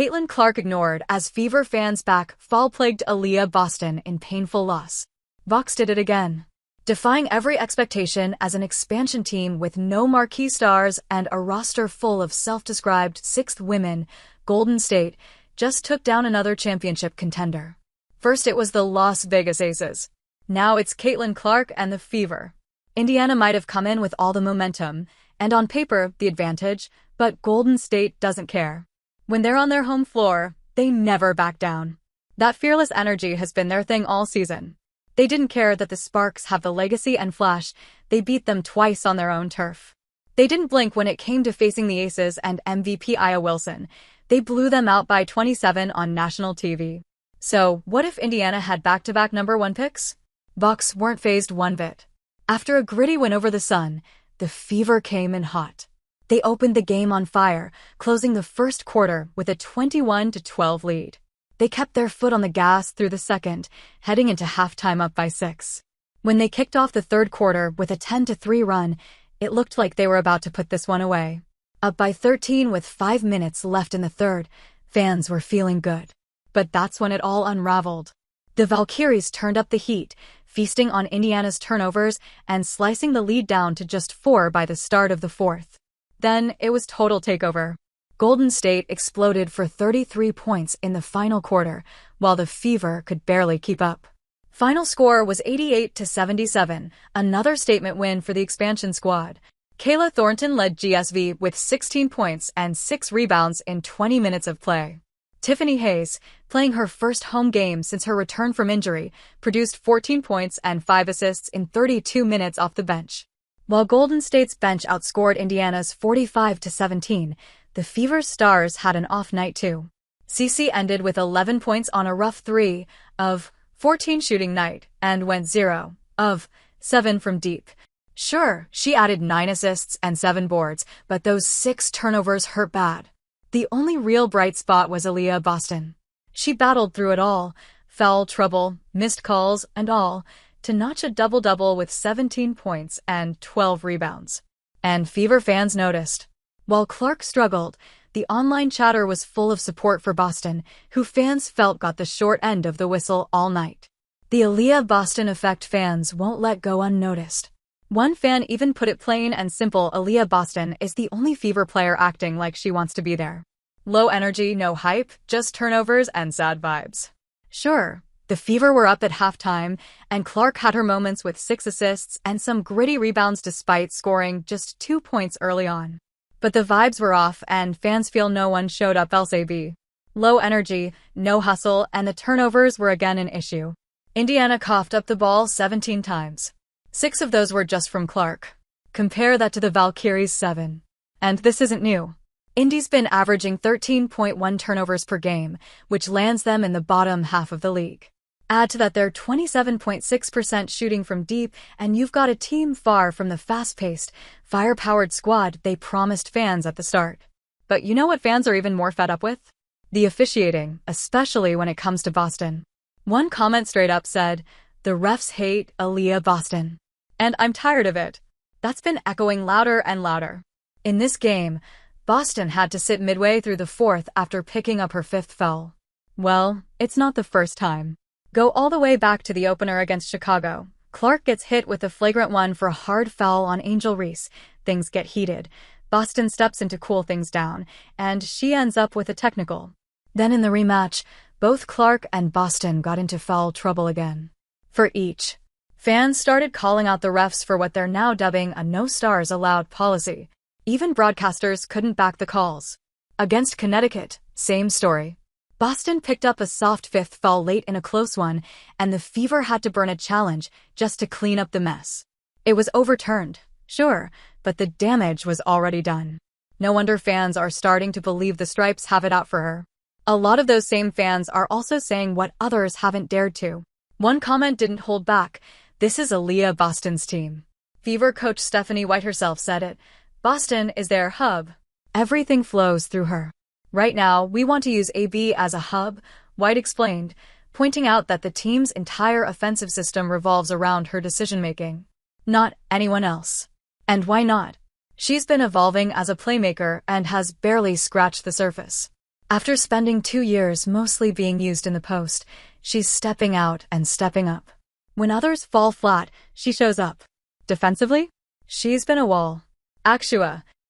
Caitlin Clark ignored as Fever fans back fall-plagued Aliyah Boston in painful loss. Vox did it again. Defying every expectation as an expansion team with no marquee stars and a roster full of self-described sixth women, Golden State just took down another championship contender. First it was the Las Vegas Aces. Now it's Caitlin Clark and the Fever. Indiana might have come in with all the momentum, and on paper, the advantage, but Golden State doesn't care. When they're on their home floor, they never back down. That fearless energy has been their thing all season. They didn't care that the Sparks have the legacy and flash, they beat them twice on their own turf. They didn't blink when it came to facing the Aces and MVP Aya Wilson. They blew them out by 27 on national TV. So, what if Indiana had back-to-back #1 picks? Bucks weren't fazed one bit. After a gritty win over the Sun, the Fever came in hot. They opened the game on fire, closing the first quarter with a 21-12 lead. They kept their foot on the gas through the second, heading into halftime up by 6. When they kicked off the third quarter with a 10-3 run, it looked like they were about to put this one away. Up by 13 with 5 minutes left in the third, fans were feeling good. But that's when it all unraveled. The Valkyries turned up the heat, feasting on Indiana's turnovers and slicing the lead down to just 4 by the start of the fourth. Then it was total takeover. Golden State exploded for 33 points in the final quarter, while the Fever could barely keep up. Final score was 88-77, another statement win for the expansion squad. Kayla Thornton led GSV with 16 points and 6 rebounds in 20 minutes of play. Tiffany Hayes, playing her first home game since her return from injury, produced 14 points and 5 assists in 32 minutes off the bench. While Golden State's bench outscored Indiana's 45-17, the Fever's stars had an off night too. CeCe ended with 11 points on a rough 3 of 14 shooting night and went 0 of 7 from deep. Sure, she added 9 assists and 7 boards, but those 6 turnovers hurt bad. The only real bright spot was Aliyah Boston. She battled through it all, foul trouble, missed calls, and all, to notch a double-double with 17 points and 12 rebounds. And Fever fans noticed. While Clark struggled, the online chatter was full of support for Boston, who fans felt got the short end of the whistle all night. The Aliyah Boston effect fans won't let go unnoticed. One fan even put it plain and simple: Aliyah Boston is the only Fever player acting like she wants to be there. Low energy, no hype, just turnovers and sad vibes. Sure, the Fever were up at halftime, and Clark had her moments with 6 assists and some gritty rebounds despite scoring just 2 points early on. But the vibes were off and fans feel no one showed up else. Low energy, no hustle, and the turnovers were again an issue. Indiana coughed up the ball 17 times. 6 of those were just from Clark. Compare that to the Valkyries' 7. And this isn't new. Indy's been averaging 13.1 turnovers per game, which lands them in the bottom half of the league. Add to that their 27.6% shooting from deep, and you've got a team far from the fast-paced, fire-powered squad they promised fans at the start. But you know what fans are even more fed up with? The officiating, especially when it comes to Boston. One comment straight up said, "The refs hate Aliyah Boston." And I'm tired of it. That's been echoing louder and louder. In this game, Boston had to sit midway through the fourth after picking up her 5th foul. Well, it's not the first time. Go all the way back to the opener against Chicago. Clark gets hit with a flagrant one for a hard foul on Angel Reese. Things get heated. Boston steps in to cool things down, and she ends up with a technical. Then in the rematch, both Clark and Boston got into foul trouble again. For each, fans started calling out the refs for what they're now dubbing a no stars allowed policy. Even broadcasters couldn't back the calls. Against Connecticut, same story. Boston picked up a soft 5th foul late in a close one, and the Fever had to burn a challenge just to clean up the mess. It was overturned, sure, but the damage was already done. No wonder fans are starting to believe the Stripes have it out for her. A lot of those same fans are also saying what others haven't dared to. One comment didn't hold back: "This is Aliyah Boston's team." Fever coach Stephanie White herself said it. Boston is their hub. Everything flows through her. Right now, we want to use AB as a hub, White explained, pointing out that the team's entire offensive system revolves around her decision-making. Not anyone else. And why not? She's been evolving as a playmaker and has barely scratched the surface. After spending 2 years mostly being used in the post, she's stepping out and stepping up. When others fall flat, she shows up. Defensively, she's been a wall. Actua,